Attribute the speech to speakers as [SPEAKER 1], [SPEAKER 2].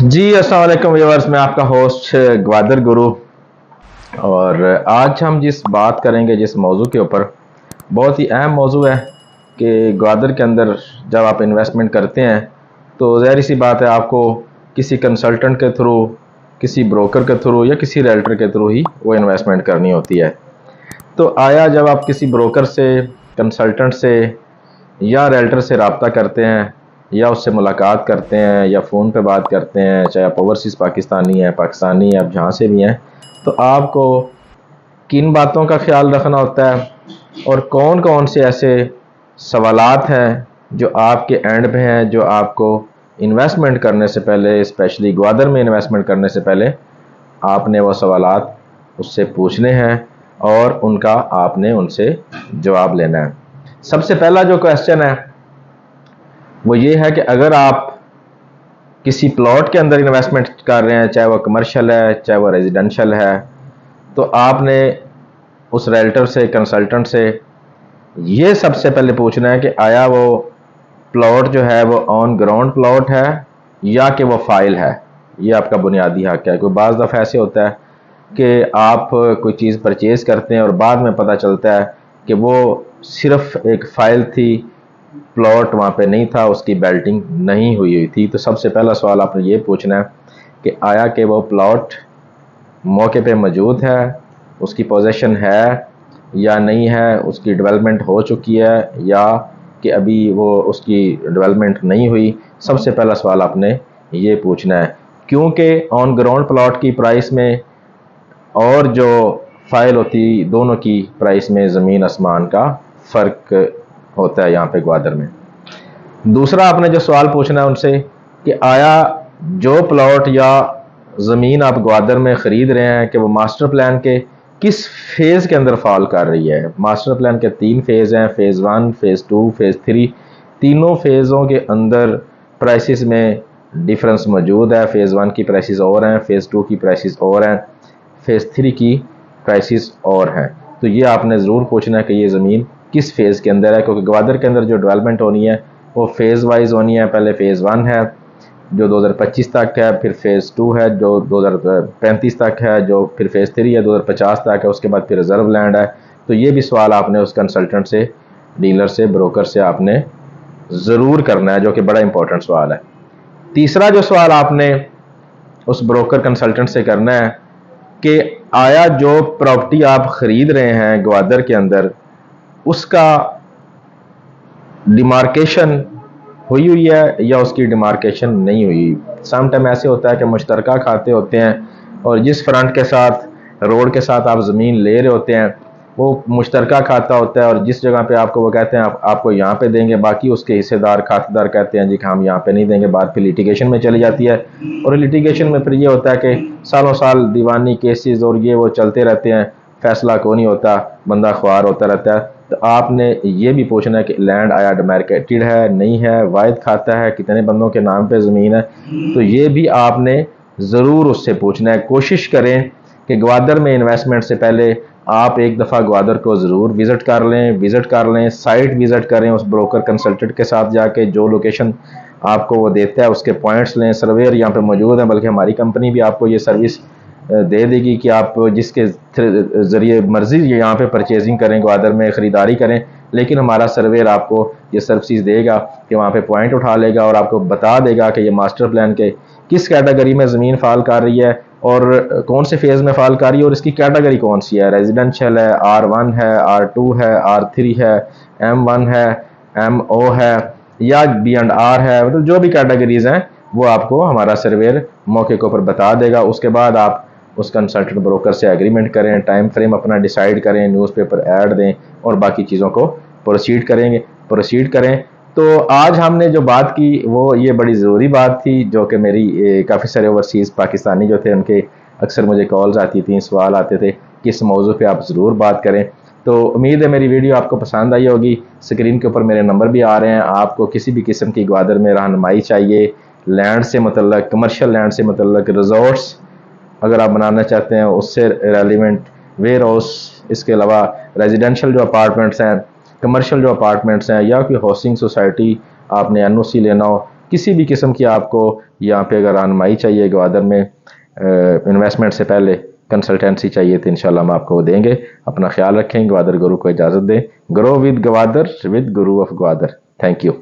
[SPEAKER 1] जी अस्सलाम वालेकुम व्यूअर्स, मैं आपका होस्ट ग्वादर गुरु। और आज हम जिस बात करेंगे जिस मौजू के ऊपर, बहुत ही अहम मौजू है कि ग्वादर के अंदर जब आप इन्वेस्टमेंट करते हैं तो ज़ाहिर सी बात है आपको किसी कंसल्टेंट के थ्रू, किसी ब्रोकर के थ्रू या किसी रियल्टर के थ्रू ही वो इन्वेस्टमेंट करनी होती है। तो आया जब आप किसी ब्रोकर से, कंसल्टेंट से या रियल्टर से रब्ता करते हैं या उससे मुलाकात करते हैं या फ़ोन पे बात करते हैं, चाहे आप ओवरसीज़ पाकिस्तानी हैं, पाकिस्तानी आप जहाँ से भी हैं, तो आपको किन बातों का ख्याल रखना होता है और कौन कौन से ऐसे सवालात हैं जो आपके एंड पे हैं, जो आपको इन्वेस्टमेंट करने से पहले, स्पेशली ग्वादर में इन्वेस्टमेंट करने से पहले आपने वो सवालात उससे पूछने हैं और उनका आपने उनसे जवाब लेना है। सबसे पहला जो क्वेश्चन है वो ये है कि अगर आप किसी प्लॉट के अंदर इन्वेस्टमेंट कर रहे हैं, चाहे वो कमर्शियल है चाहे वो रेजिडेंशियल है, तो आपने उस रियल्टर से, कंसल्टेंट से ये सबसे पहले पूछना है कि आया वो प्लॉट जो है वो ऑन ग्राउंड प्लॉट है या कि वो फाइल है। ये आपका बुनियादी हक है। कोई बाज़ दफ़ा ऐसे होता है कि आप कोई चीज़ परचेज़ करते हैं और बाद में पता चलता है कि वो सिर्फ एक फ़ाइल थी, प्लॉट वहाँ पे नहीं था, उसकी बेल्टिंग नहीं हुई थी। तो सबसे पहला सवाल आपने ये पूछना है कि आया कि वो प्लॉट मौके पे मौजूद है, उसकी पोजीशन है या नहीं है, उसकी डेवलपमेंट हो चुकी है या कि अभी वो उसकी डेवलपमेंट नहीं हुई। सबसे पहला सवाल आपने ये पूछना है, क्योंकि ऑन ग्राउंड प्लॉट की प्राइस में और जो फाइल होती, दोनों की प्राइस में ज़मीन आसमान का फ़र्क होता है यहाँ पे ग्वादर में। दूसरा आपने जो सवाल पूछना है उनसे कि आया जो प्लॉट या ज़मीन आप ग्वादर में ख़रीद रहे हैं कि वो मास्टर प्लान के किस फेज़ के अंदर फॉल कर रही है। मास्टर प्लान के 3 फेज़ हैं, फ़ेज़ 1, फ़ेज़ 2, फ़ेज़ 3। तीनों फेज़ों के अंदर प्राइसेस में डिफरेंस मौजूद है। फ़ेज़ 1 की प्राइसेस और हैं, फ़ेज़ 2 की प्राइसेस और हैं, फ़ेज़ 3 की प्राइसेस और हैं। तो ये आपने ज़रूर पूछना है कि ये ज़मीन किस फेज़ के अंदर है, क्योंकि ग्वादर के अंदर जो डेवलपमेंट होनी है वो फेज़ वाइज होनी है। पहले फ़ेज़ 1 है जो 2025 तक है, फिर फ़ेज़ 2 है जो 2035 तक है, जो फिर फ़ेज़ 3 है 2050 तक है, उसके बाद फिर रिज़र्व लैंड है। तो ये भी सवाल आपने उस कंसल्टेंट से, डीलर से, ब्रोकर से आपने ज़रूर करना है, जो कि बड़ा इंपॉर्टेंट सवाल है। तीसरा जो सवाल आपने उस ब्रोकर कंसल्टेंट से करना है कि आया जो प्रॉपर्टी आप ख़रीद रहे हैं ग्वादर के अंदर, उसका डिमार्केशन हुई है या उसकी डिमार्केशन नहीं हुई। सम टाइम ऐसे होता है कि मुश्तरका खाते होते हैं और जिस फ्रंट के साथ, रोड के साथ आप ज़मीन ले रहे होते हैं वो मुश्तरका खाता होता है और जिस जगह पे आपको वो कहते हैं आपको यहाँ पे देंगे, बाकी उसके हिस्सेदार, खातेदार कहते हैं जी कि हम यहाँ पे नहीं देंगे। बात फिर लिटिगेशन में चली जाती है और लिटिगेशन में फिर ये होता है कि सालों साल दीवानी केसेस और ये वो चलते रहते हैं, फैसला कोई नहीं होता, बंदा ख्वार होता रहता है। तो आपने ये भी पूछना है कि लैंड आया डिमार्केटेड है, नहीं है, वायद खाता है, कितने बंदों के नाम पे ज़मीन है। तो ये भी आपने ज़रूर उससे पूछना है। कोशिश करें कि ग्वादर में इन्वेस्टमेंट से पहले आप एक दफ़ा ग्वादर को ज़रूर विज़िट कर लें, साइट विज़िट करें उस ब्रोकर कंसल्टेंट के साथ जाके, जो लोकेशन आपको वो देता है उसके पॉइंट्स लें। सर्वेयर यहाँ पे मौजूद है, बल्कि हमारी कंपनी भी आपको ये सर्विस दे देगी कि आप जिसके ज़रिए मर्ज़ी यहाँ पे परचेजिंग करें, ग्वादर में ख़रीदारी करें, लेकिन हमारा सर्वेयर आपको ये सर्विस देगा कि वहाँ पे पॉइंट उठा लेगा और आपको बता देगा कि ये मास्टर प्लान के किस कैटेगरी में ज़मीन फ़ाल कर रही है और कौन से फेज़ में फ़ाल कर रही है और इसकी कैटेगरी कौन सी है। रेजिडेंशियल है, R1 है, R2 है, R3 है, M1 है, MO है या B&R है। मतलब जो भी कैटेगरीज़ हैं वो आपको हमारा सर्वेयर मौके के ऊपर बता देगा। उसके बाद आप उस कंसल्टेंट ब्रोकर से एग्रीमेंट करें, टाइम फ्रेम अपना डिसाइड करें, न्यूज़पेपर ऐड दें और बाकी चीज़ों को प्रोसीड करें। तो आज हमने जो बात की वो ये बड़ी ज़रूरी बात थी, जो कि मेरी काफ़ी सारे ओवरसीज़ पाकिस्तानी जो थे उनके अक्सर मुझे कॉल्स आती थी, सवाल आते थे कि इस मौजू पे आप ज़रूर बात करें। तो उम्मीद है मेरी वीडियो आपको पसंद आई होगी। स्क्रीन के ऊपर मेरे नंबर भी आ रहे हैं। आपको किसी भी किस्म की ग्वादर में रहनुमाई चाहिए, लैंड से मतलब, कमर्शियल लैंड से मतलब, रिजॉर्ट्स अगर आप बनाना चाहते हैं उससे रेलिवेंट, वेयर हाउस, इसके अलावा रेजिडेंशियल जो अपार्टमेंट्स हैं, कमर्शियल जो अपार्टमेंट्स हैं या कोई हाउसिंग सोसाइटी आपने NOC लेना हो, کسی بھی قسم کی آپ کو یہاں پہ اگر رہنمائی چاہیے گوادر میں انویسٹمنٹ سے پہلے کنسلٹینسی چاہیے تو انشاءاللہ ہم آپ کو وہ دیں گے. اپنا خیال رکھیں. گوادر گرو کو اجازت دیں. Grow with Gwadar with grow of Gwadar. Thank you.